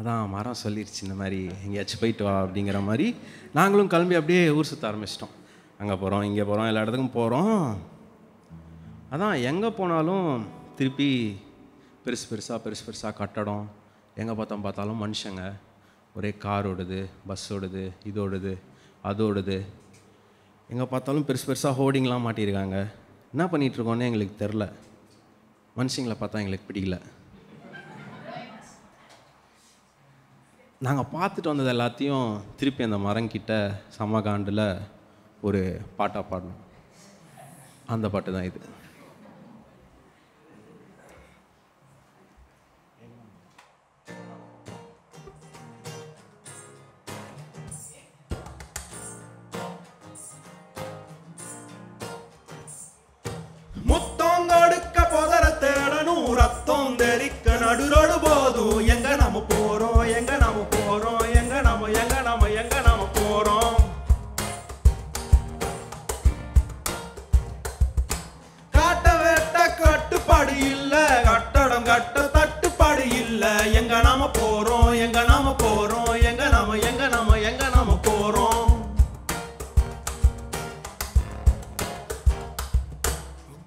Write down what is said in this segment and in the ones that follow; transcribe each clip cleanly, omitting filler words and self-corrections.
அதான் மரம் சொல்லிடுச்சு இந்த மாதிரி எங்கேயாச்சும் போயிட்டு வா அப்படிங்கிற மாதிரி. நாங்களும் கிளம்பி அப்படியே ஊர் சுற்ற ஆரம்பிச்சிட்டோம். அங்கே போகிறோம், இங்கே போகிறோம், எல்லா இடத்துக்கும் போகிறோம். அதான் எங்கே போனாலும் திருப்பி பெருசு பெருசாக கட்டடம், எங்கே பார்த்தாலும் மனுஷங்க, ஒரே கார் ஓடுது, பஸ் ஓடுது, இது ஓடுது, அது ஓடுது. எங்கே பார்த்தாலும் பெருசாக ஹோர்டிங்லாம் மாட்டியிருக்காங்க. என்ன பண்ணிகிட்ருக்கோன்னே எங்களுக்கு தெரில. மனுஷங்களை பார்த்தா எங்களுக்கு பிடிக்கல. நாங்கள் பார்த்துட்டு வந்தது எல்லாத்தையும் திருப்பி அந்த மரங்கிட்ட சமகாண்டில் ஒரு பாட்டாக பாடணும். அந்த பாட்டு தான் இது. முத்தம் கொடுக்க புதர தேடணும், ரத்தம் தெரிக்க நடுரோடு போதும். எங்க நம்ம போறோம், எங்க நம்ம போறோம், எங்க நம்ம போறோம். காட்ட வேட்ட கட்டுப்பாடு இல்ல, கட்டடம் கட்ட தட்டுப்பாடு இல்ல. எங்க நாம போறோம், எங்க நாம போறோம், எங்க நம்ம போறோம்.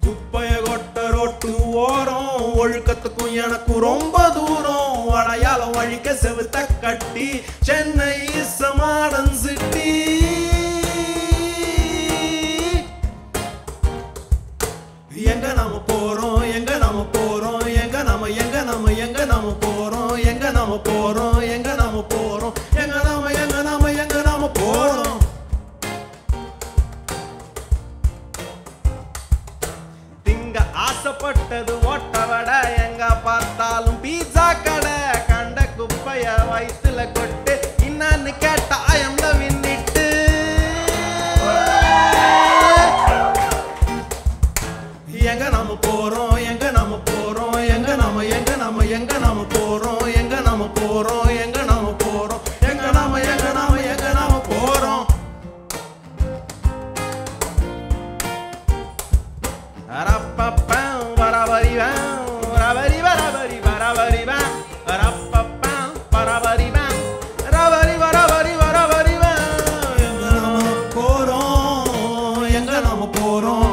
குப்பைய கொட்ட ரோட்டு ஓரம், ஒழுக்கத்துக்கும் எனக்கும் ரொம்ப தூரம். அடையாளம் வழிக்க செவுத்த கட்டி, Chennai is a modern city. எங்க நம்ம போறோம், எங்க நம்ம போறோம், எங்க நம்ம போறோம், எங்க நம்ம போறோம், எங்க நம்ம போறோம், எங்க நம்ம போறோம். திங்க ஆசைப்பட்டது ஓட்ட வடை, எங்க பார்த்தாலும் பீட்சா கடை. கண்ட குப்பைய வயிற்றுல கொட்டு, என்னன்னு கேட்டா எந்த வின்னிட்டு. எங்க நம்ம போறோம், எங்க நம்ம போறோம், எங்க நம்ம போறோம், எங்க நம்ம போறோம், எங்க நம்ம போறோம், எங்க நம்ம போறோம். Arapapam, barabaribam, barabaribam, arapapam, barabaribam, barabaribam. எங்க நம்ம போறோம், எங்க நம்ம போறோம்.